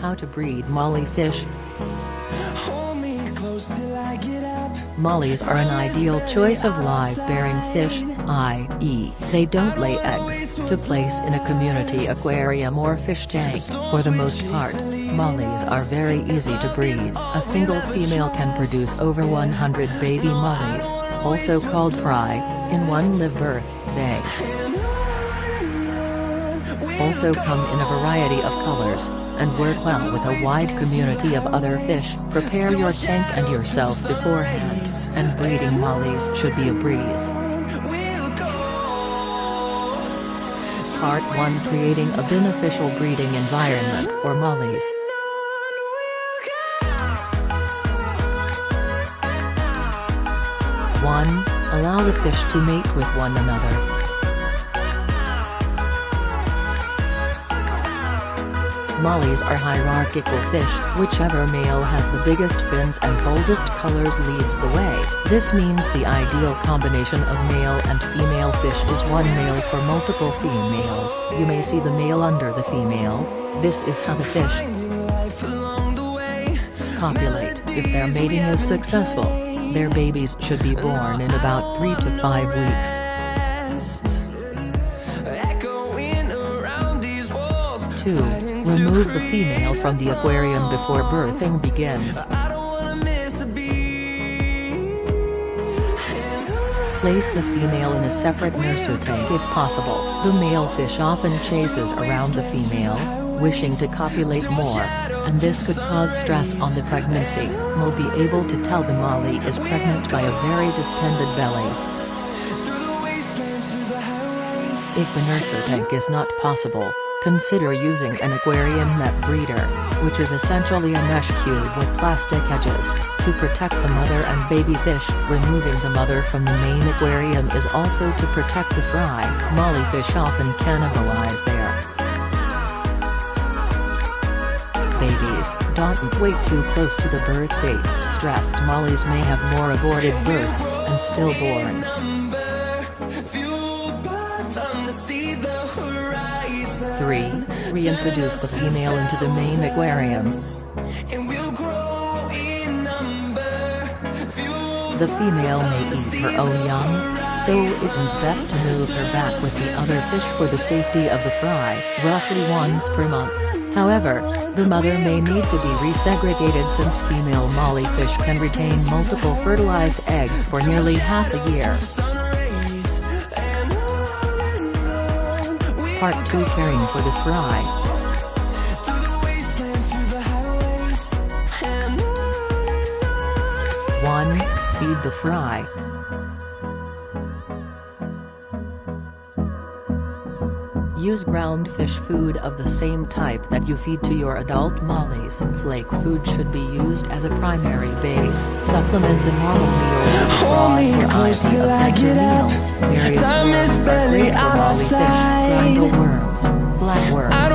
How to breed molly fish. Mollies are an ideal choice of live-bearing fish, i.e., they don't lay eggs, to place in a community aquarium or fish tank. For the most part, mollies are very easy to breed. A single female can produce over 100 baby mollies, also called fry, in one live birth. They also come in a variety of colors, and work well with a wide community of other fish. Prepare your tank and yourself beforehand, and breeding mollies should be a breeze. Part 1: Creating a beneficial breeding environment for mollies. 1. Allow the fish to mate with one another. Mollies are hierarchical fish. Whichever male has the biggest fins and boldest colors leads the way. This means the ideal combination of male and female fish is one male for multiple females. You may see the male under the female. This is how the fish copulate. If their mating is successful, their babies should be born in about 3 to 5 weeks. 2. Remove the female from the aquarium before birthing begins. Place the female in a separate nursery tank if possible. The male fish often chases around the female, wishing to copulate more, and this could cause stress on the pregnancy. You'll be able to tell the molly is pregnant by a very distended belly. If the nursery tank is not possible, consider using an aquarium net breeder, which is essentially a mesh cube with plastic edges, to protect the mother and baby fish. Removing the mother from the main aquarium is also to protect the fry. Molly fish often cannibalize their babies. Don't wait too close to the birth date. Stressed mollies may have more aborted births and stillborn. 3. Reintroduce the female into the main aquarium. The female may eat her own young, so it is best to move her back with the other fish for the safety of the fry, roughly once per month. However, the mother may need to be resegregated since female molly fish can retain multiple fertilized eggs for nearly half a year. Part 2: Caring for the fry. One. Feed the fry. Use ground fish food of the same type that you feed to your adult mollies. Flake food should be used as a primary base. Supplement the normal meals with a broad variety of denser meals. Various worms are great for molly fish. Grindle worms, blackworms,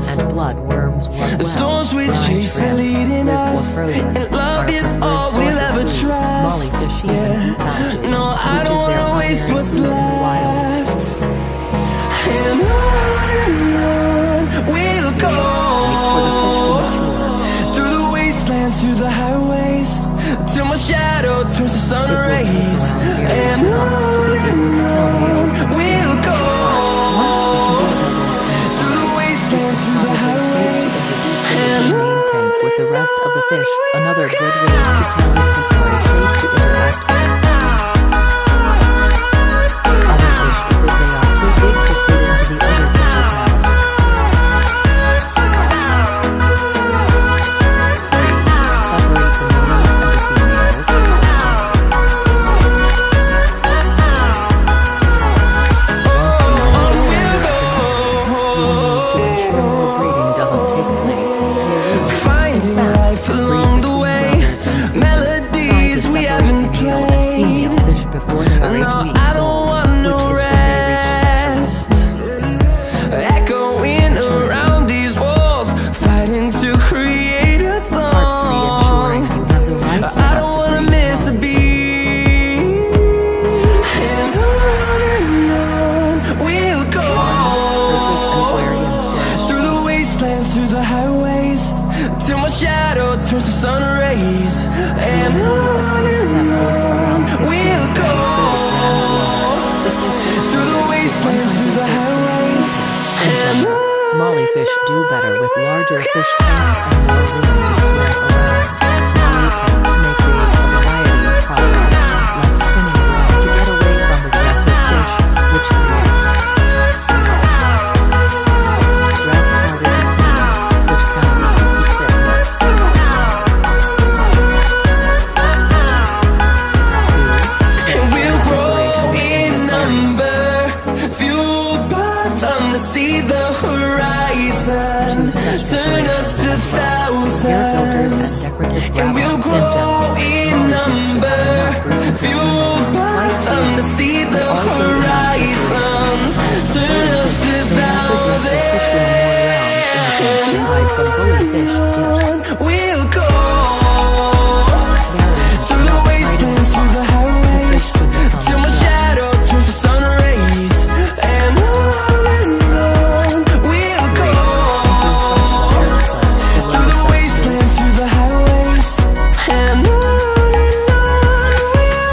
and bloodworms work well. Brine shrimp, live or frozen, are a preferred source of food. Molly fish even eat algae, which is their primary food in the wild. And on we'll go, through the wastelands, through the highways, till my shadow turns to sun rays. And months to be able to tell males and we'll females go, apart. Once they can be doubled in size, through the wastelands, it's through the probably safe highways. to introduce them into the main tank with the rest of the fish. Another good way to tell if people are safe to interact with other fish is if they are too big to fit into the other fish's mouths. 3. Separate the males and the females. Once you know the gender of the males, you'll need to ensure more breeding doesn't take place. In fact, breed between brothers and sisters. Molly fish do better with larger fish tanks and more room to swim around. Smaller tanks may create a variety of problems, less swimming room to get away from aggressive fish, which creates stress, harder to clean, which can lead to sickness. 2. We'll grow in number, fueled by them to see the horizon. Turn us to thousands, and we'll grow in number, fueled by them to see the horizon. Turn us to thousands, we'll go through the wastelands, through the highways, till my shadow turns to sun rays. And on we'll go through the wastelands, through the highways, and on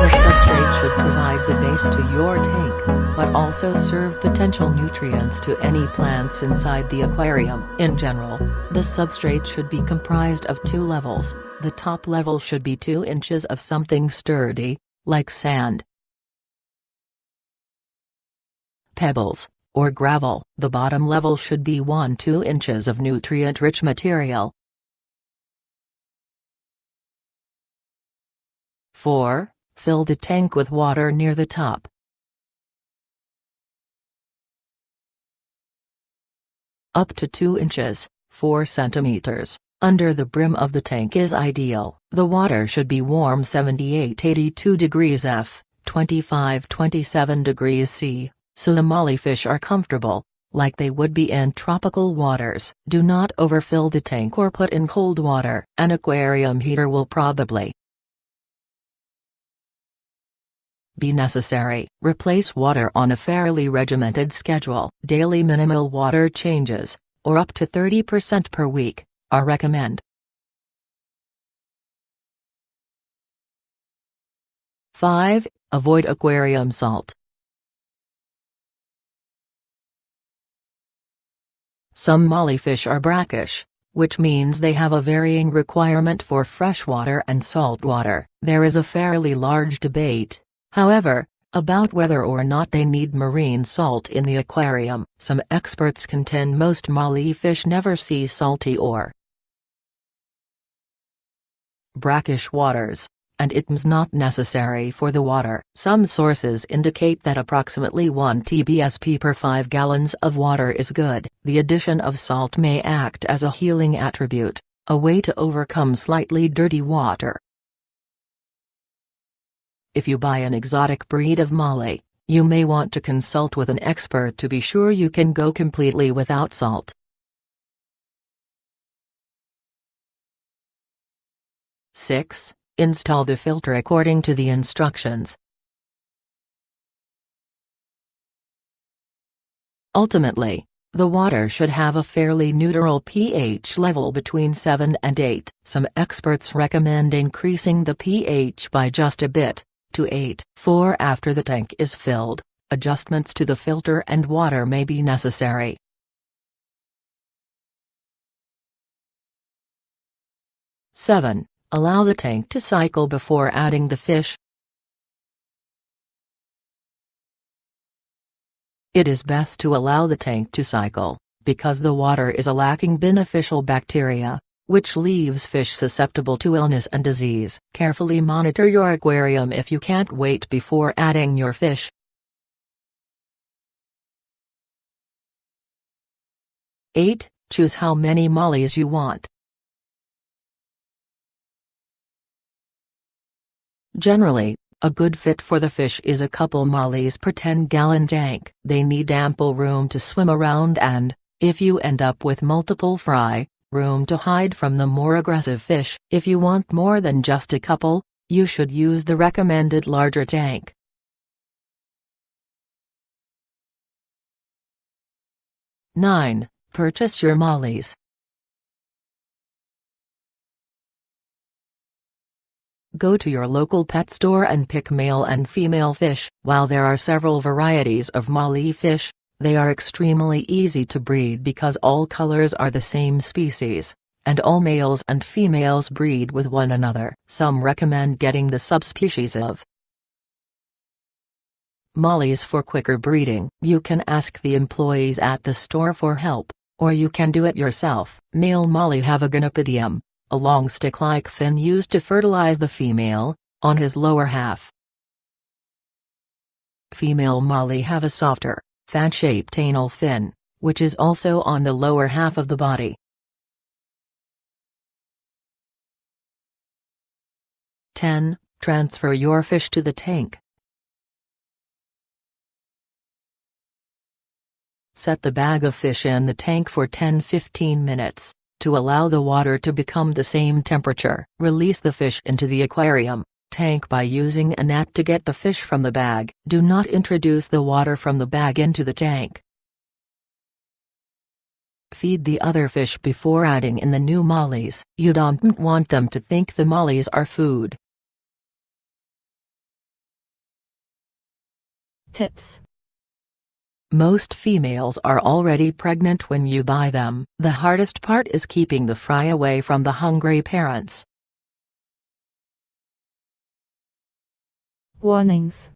The substrate should provide the base to your tank, but also serve potential nutrients to any plants inside the aquarium. In general, the substrate should be comprised of 2 levels. The top level should be 2 inches of something sturdy, like sand, pebbles, or gravel. The bottom level should be 1–2 inches of nutrient-rich material. 4. Fill the tank with water near the top. Up to 2 inches, 4 centimeters, under the brim of the tank is ideal. The water should be warm 78–82 degrees F, 25–27 degrees C, so the mollyfish are comfortable, like they would be in tropical waters. Do not overfill the tank or put in cold water. An aquarium heater will probably be necessary. Replace water on a fairly regimented schedule. Daily minimal water changes, or up to 30% per week, are recommended. 5. Avoid aquarium salt. Some mollyfish are brackish, which means they have a varying requirement for freshwater and saltwater. There is a fairly large debate, however, about whether or not they need marine salt in the aquarium. Some experts contend most mollyfish never see salty or brackish waters, and it's not necessary for the water. Some sources indicate that approximately 1 TBSP per 5 gallons of water is good. The addition of salt may act as a healing attribute, a way to overcome slightly dirty water. If you buy an exotic breed of molly, you may want to consult with an expert to be sure you can go completely without salt. 6. Install the filter according to the instructions. Ultimately, the water should have a fairly neutral pH level between 7 and 8. Some experts recommend increasing the pH by just a bit, to 8. 4. After the tank is filled, adjustments to the filter and water may be necessary. 7. Allow the tank to cycle before adding the fish. It is best to allow the tank to cycle, because the water is lacking beneficial bacteria, which leaves fish susceptible to illness and disease. Carefully monitor your aquarium if you can't wait before adding your fish. 8. Choose how many mollies you want. Generally, a good fit for the fish is a couple mollies per 10-gallon tank. They need ample room to swim around and, if you end up with multiple fry, room to hide from the more aggressive fish. If you want more than just a couple, you should use the recommended larger tank. 9. Purchase your mollies. Go to your local pet store and pick male and female fish. While there are several varieties of molly fish, They are extremely easy to breed because all colors are the same species, and all males and females breed with one another. Some recommend getting the subspecies of mollies for quicker breeding. You can ask the employees at the store for help, or you can do it yourself. Male molly have a gonopodium, a long stick-like fin used to fertilize the female, on his lower half. Female molly have a softer, fan-shaped anal fin, which is also on the lower half of the body. 10. Transfer your fish to the tank. Set the bag of fish in the tank for 10-15 minutes, to allow the water to become the same temperature. Release the fish into the aquarium tank by using a net to get the fish from the bag. Do not introduce the water from the bag into the tank. Feed the other fish before adding in the new mollies. You don't want them to think the mollies are food. Tips. Most females are already pregnant when you buy them. The hardest part is keeping the fry away from the hungry parents. Warnings.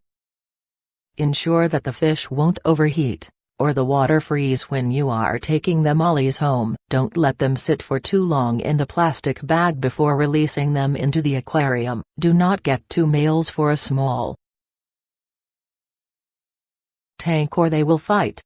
Ensure that the fish won't overheat, or the water freeze when you are taking the mollies home. Don't let them sit for too long in the plastic bag before releasing them into the aquarium. Do not get 2 males for a small tank or they will fight.